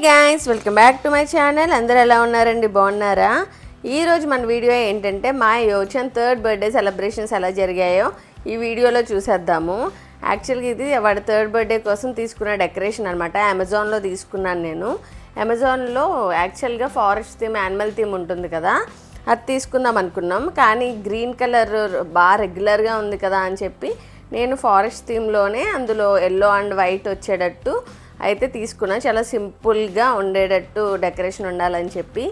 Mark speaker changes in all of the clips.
Speaker 1: Guys welcome back to my channel. అందరూ ఎలా ఉన్నారండి? బాగున్నారా? ఈరోజు మన వీడియో ఏంటంటే మా యోచన్ థర్డ్ బర్త్డే సెలబ్రేషన్స్ ఎలా జరిగాయో ఈ వీడియోలో చూసేద్దాము. యాక్చువల్గా ఇది వాడి థర్డ్ బర్త్డే కోసం తీసుకున్న డెకరేషన్ అనమాట. అమెజాన్లో తీసుకున్నాను నేను. అమెజాన్లో యాక్చువల్గా ఫారెస్ట్ థీమ్, యానిమల్ థీమ్ ఉంటుంది కదా, అది తీసుకుందాం అనుకున్నాం. కానీ గ్రీన్ కలర్ బాగా రెగ్యులర్గా ఉంది కదా అని చెప్పి నేను ఫారెస్ట్ థీమ్లోనే అందులో ఎల్లో అండ్ వైట్ వచ్చేటట్టు అయితే తీసుకున్నా. చాలా సింపుల్గా ఉండేటట్టు డెకరేషన్ ఉండాలని చెప్పి.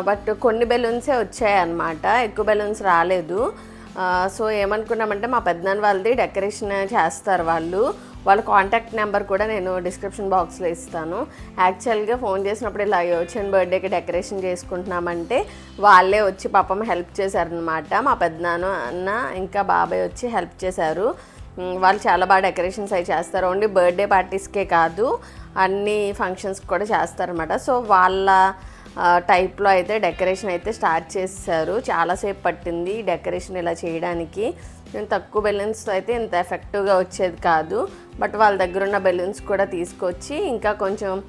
Speaker 1: బట్ కొన్ని బెలూన్సే వచ్చాయన్నమాట, ఎక్కువ బెలూన్స్ రాలేదు. సో ఏమనుకున్నామంటే మా పెద్దనాన్న వాళ్ళది డెకరేషన్ చేస్తారు వాళ్ళ కాంటాక్ట్ నెంబర్ కూడా నేను డిస్క్రిప్షన్ బాక్స్లో ఇస్తాను. యాక్చువల్గా ఫోన్ చేసినప్పుడు ఇలా యోచన్ బర్త్డేకి డెకరేషన్ చేసుకుంటున్నామంటే వాళ్ళే వచ్చి పాపం హెల్ప్ చేశారనమాట. మా పెద్దనాన్న ఇంకా బాబాయ్ వచ్చి హెల్ప్ చేశారు. వాళ్ళు చాలా బాగా డెకరేషన్స్ అవి చేస్తారు. ఓన్లీ బర్త్డే పార్టీస్కే కాదు, అన్ని ఫంక్షన్స్కి కూడా చేస్తారనమాట. సో వాళ్ళ టైప్లో అయితే డెకరేషన్ అయితే స్టార్ట్ చేశారు. చాలాసేపు పట్టింది డెకరేషన్ ఇలా చేయడానికి. నేను తక్కువ బెలూన్స్తో అయితే ఇంత ఎఫెక్టివ్గా వచ్చేది కాదు. బట్ వాళ్ళ దగ్గర ఉన్న బెలూన్స్ కూడా తీసుకొచ్చి ఇంకా కొంచెం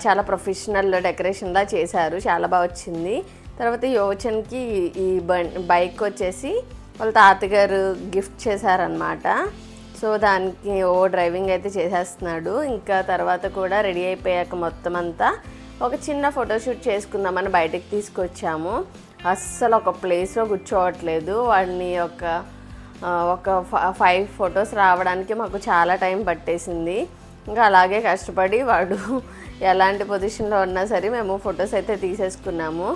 Speaker 1: చాలా ప్రొఫెషనల్ డెకరేషన్లా చేశారు. చాలా బాగా వచ్చింది. తర్వాత యోచన్కి ఈ బైక్ వచ్చేసి వాళ్ళ తాతగారు గిఫ్ట్ చేశారనమాట. సో దానికి డ్రైవింగ్ అయితే చేసేస్తున్నాడు. ఇంకా తర్వాత కూడా రెడీ అయిపోయాక మొత్తం అంతా ఒక చిన్న ఫోటోషూట్ చేసుకుందామని బయటకు తీసుకొచ్చాము. అస్సలు ఒక ప్లేస్లో కూర్చోవట్లేదు. వాడిని ఒక 5 ఫొటోస్ రావడానికి మాకు చాలా టైం పట్టేసింది. ఇంకా అలాగే కష్టపడి వాడు ఎలాంటి పొజిషన్లో ఉన్నా సరే మేము ఫొటోస్ అయితే తీసేసుకున్నాము.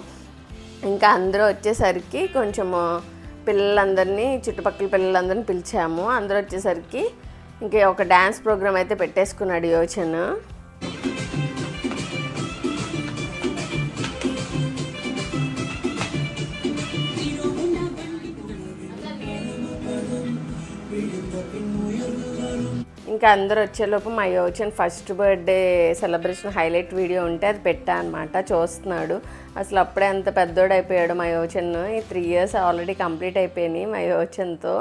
Speaker 1: ఇంకా అందరూ వచ్చేసరికి కొంచెము పిల్లలందరినీ, చుట్టుపక్కల పిల్లలందరినీ పిలిచాము. అందరూ వచ్చేసరికి ఇంకా ఒక డ్యాన్స్ ప్రోగ్రామ్ అయితే పెట్టేసుకున్నాడు యోచన్. ఇంకా అందరూ వచ్చేలోపు మా Yochan first birthday celebration highlight video ఉంటే అది పెట్టా అనమాట. చూస్తున్నాడు. అసలు అప్పుడే అంత పెద్దోడు అయిపోయాడు మా యోచన్. ఈ 3 ఇయర్స్ ఆల్రెడీ కంప్లీట్ అయిపోయినాయి మా యోచన్తో.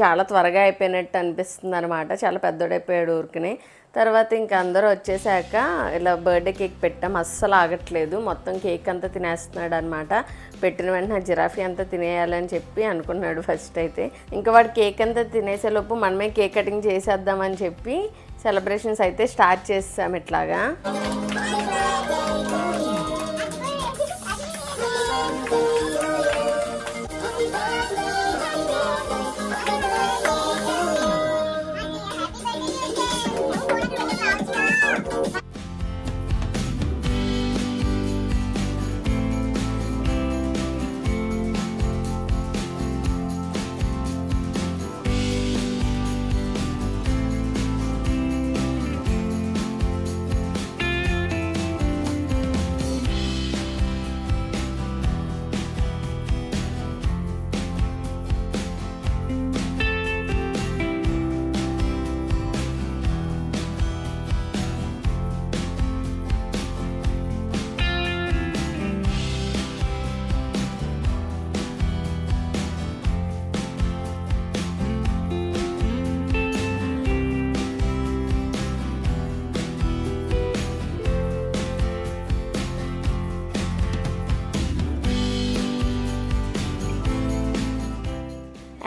Speaker 1: చాలా త్వరగా అయిపోయినట్టు అనిపిస్తుంది అనమాట. చాలా పెద్దోడైపోయాడు ఊరికనే. తర్వాత ఇంకా అందరూ వచ్చేసాక ఇలా బర్త్డే కేక్ పెట్టాం. అస్సలు ఆగట్లేదు, మొత్తం కేక్ అంతా తినేస్తున్నాడు అనమాట. పెట్టిన వెంటనే జిరాఫీ అంతా తినేయాలని చెప్పి అనుకున్నాడు ఫస్ట్ అయితే. ఇంకా వాడు కేక్ అంతా తినేసేలోపు మనమే కేక్ కటింగ్ చేసేద్దామని చెప్పి సెలబ్రేషన్స్ అయితే స్టార్ట్ చేసాం ఇట్లాగా.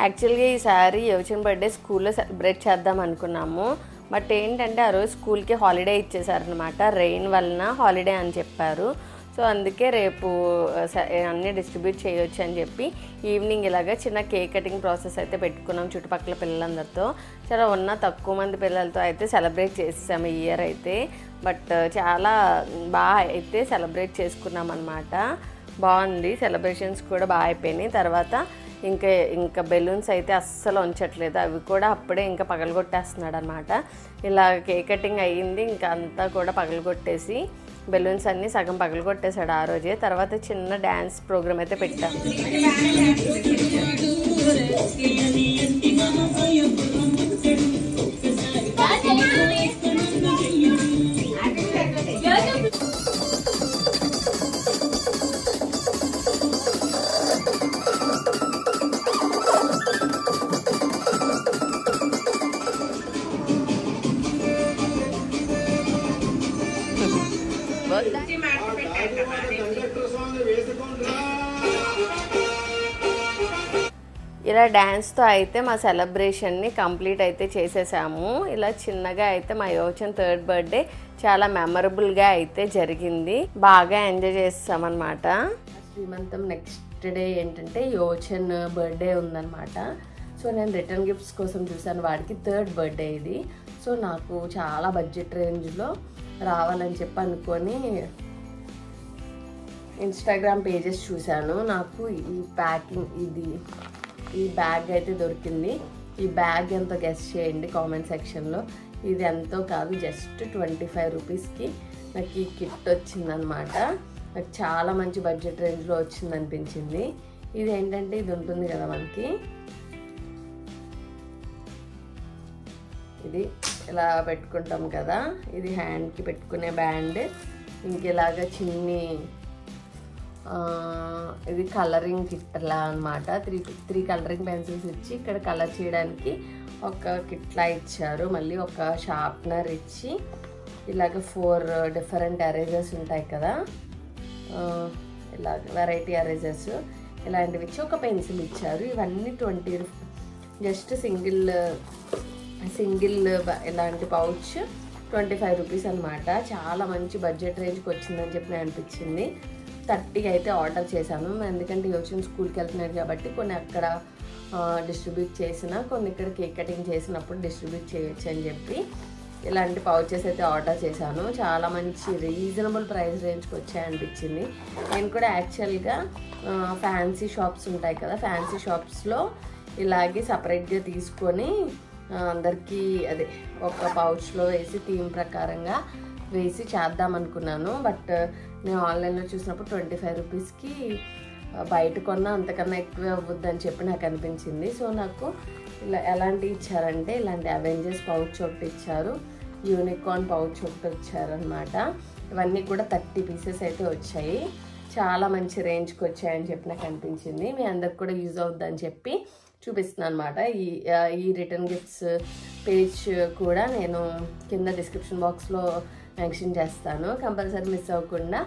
Speaker 1: యాక్చువల్గా ఈసారి యోచన్ బర్త్డే స్కూల్లో సెలబ్రేట్ చేద్దాం అనుకున్నాము. బట్ ఏంటంటే ఆ రోజు స్కూల్కి హాలిడే ఇచ్చేసారనమాట. రెయిన్ వలన హాలిడే అని చెప్పారు. సో అందుకే రేపు అన్నీ డిస్ట్రిబ్యూట్ చేయొచ్చు అని చెప్పి ఈవినింగ్ ఇలాగ చిన్న కేక్ కటింగ్ ప్రాసెస్ అయితే పెట్టుకున్నాం చుట్టుపక్కల పిల్లలందరితో. చాలా తక్కువ మంది పిల్లలతో అయితే సెలబ్రేట్ చేసాము ఈ ఇయర్ అయితే. బట్ చాలా బాగా అయితే సెలబ్రేట్ చేసుకున్నాం అనమాట. బాగుంది, సెలబ్రేషన్స్ కూడా బాగా అయిపోయినాయి. తర్వాత ఇంకా బెలూన్స్ అయితే అస్సలు ఉంచట్లేదు, అవి కూడా అప్పుడే ఇంకా పగలగొట్టేస్తున్నాడు అనమాట. ఇలా కేక్ కటింగ్ అయ్యింది, ఇంకా అంతా కూడా పగలగొట్టేసి బెలూన్స్ అన్నీ సగం పగలగొట్టేశాడు ఆ రోజే. తర్వాత చిన్న డ్యాన్స్ ప్రోగ్రామ్ అయితే పెట్టాము. ఇలా డ్యాన్స్తో అయితే మా సెలబ్రేషన్ని కంప్లీట్ అయితే చేసేసాము. ఇలా చిన్నగా అయితే మా యోచన్ థర్డ్ బర్త్డే చాలా మెమరబుల్గా అయితే జరిగింది. బాగా ఎంజాయ్ చేస్తామన్నమాట. శ్రీమంతం నెక్స్ట్ డే ఏంటంటే యోచన్ బర్త్డే ఉందన్నమాట. సో నేను రిటర్న్ గిఫ్ట్స్ కోసం చూసాను. వాడికి థర్డ్ బర్త్డే ఇది. సో నాకు చాలా బడ్జెట్ రేంజ్లో రావాలని చెప్పి అనుకొని ఇన్స్టాగ్రామ్ పేజెస్ చూశాను. నాకు ఈ ప్యాకింగ్ ఈ బ్యాగ్ అయితే దొరికింది. ఈ బ్యాగ్ ఎంతో గెస్ట్ చేయండి కామెంట్ సెక్షన్లో. ఇది ఎంతో కాదు, జస్ట్ 25 రూపీస్కి నాకు ఈ కిట్ వచ్చిందనమాట. నాకు చాలా మంచి బడ్జెట్ రేంజ్లో వచ్చింది అనిపించింది. ఇది ఏంటంటే ఇది ఉంటుంది కదా మనకి, ఇది ఇలా పెట్టుకుంటాం కదా, ఇది హ్యాండ్కి పెట్టుకునే బ్యాండ్. ఇంకెలాగా చిన్ని ఇది కలరింగ్ కిట్లా అనమాట. త్రీ కలరింగ్ పెన్సిల్స్ ఇచ్చి ఇక్కడ కలర్ చేయడానికి ఒక కిట్లా ఇచ్చారు. మళ్ళీ ఒక షార్ప్నర్ ఇచ్చి ఇలాగ 4 డిఫరెంట్ ఎరేజర్స్ ఉంటాయి కదా, ఇలా వెరైటీ ఎరేజర్స్ ఇలాంటివి ఇచ్చి ఒక పెన్సిల్ ఇచ్చారు. ఇవన్నీ 20 జస్ట్ సింగిల్ ఇలాంటి పౌచ్ 25 రూపీస్ అనమాట. చాలా మంచి బడ్జెట్ రేంజ్కి వచ్చిందని చెప్పి నేను అనిపించింది. 30 అయితే ఆర్డర్ చేశాను, ఎందుకంటే యోచన్ స్కూల్కి వెళ్తున్నాడు కాబట్టి కొన్ని అక్కడ డిస్ట్రిబ్యూట్ చేసిన, కొన్ని ఇక్కడ కేక్ కటింగ్ చేసినప్పుడు డిస్ట్రిబ్యూట్ చేయొచ్చు అని చెప్పి ఇలాంటి పౌచెస్ అయితే ఆర్డర్ చేశాను. చాలా మంచి రీజనబుల్ ప్రైస్ రేంజ్కి వచ్చాయనిపించింది. నేను కూడా యాక్చువల్గా ఫ్యాన్సీ షాప్స్ ఉంటాయి కదా, ఫ్యాన్సీ షాప్స్లో ఇలాగే సపరేట్గా తీసుకొని అందరికీ అదే ఒక పౌచ్లో వేసి థీమ్ ప్రకారంగా వేసి చేద్దాం అనుకున్నాను. బట్ నేను ఆన్లైన్లో చూసినప్పుడు 25 రూపీస్కి బయట కొన్నా అంతకన్నా ఎక్కువే అవ్వద్దని చెప్పి నాకు అనిపించింది. సో నాకు ఇలా ఎలాంటి ఇచ్చారంటే ఇలాంటి అవెంజర్స్ పౌచ్ ఒకటి ఇచ్చారు, యూనికార్న్ పౌచ్ ఒకటి ఇచ్చారనమాట. ఇవన్నీ కూడా 30 పీసెస్ అయితే వచ్చాయి. చాలా మంచి రేంజ్కి వచ్చాయని చెప్పి నాకు అనిపించింది. మీ అందరికి కూడా యూజ్ అవుద్దని చెప్పి చూపిస్తున్నాను అనమాట. ఈ రిటర్న్ గిఫ్ట్స్ పేజ్ కూడా నేను కింద డిస్క్రిప్షన్ బాక్స్లో మెన్షన్ చేస్తాను. కంపల్సరీ మిస్ అవ్వకుండా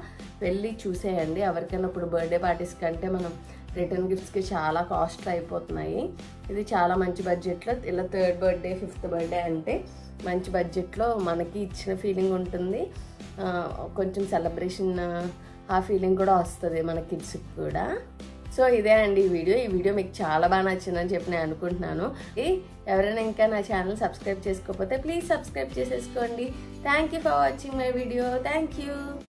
Speaker 1: వెళ్ళి చూసేయండి. ఎవరికైనా ఇప్పుడు బర్త్డే పార్టీస్ కంటే మనం రిటర్న్ గిఫ్ట్స్కి చాలా కాస్ట్లు అయిపోతున్నాయి. ఇది చాలా మంచి బడ్జెట్లో, ఇలా థర్డ్ బర్త్డే 5th బర్త్డే అంటే మంచి బడ్జెట్లో మనకి ఇచ్చిన ఫీలింగ్ ఉంటుంది. కొంచెం సెలబ్రేషన్ ఆ ఫీలింగ్ కూడా వస్తుంది మన కిడ్స్కి కూడా. సో ఇదే అండి ఈ వీడియో మీకు చాలా బాగా నచ్చిందని చెప్పి నేను అనుకుంటున్నాను. ఎవరైనా ఇంకా నా ఛానల్ సబ్స్క్రైబ్ చేసుకోకపోతే ప్లీజ్ సబ్స్క్రైబ్ చేసేసుకోండి. Thank you for watching my video. Thank you.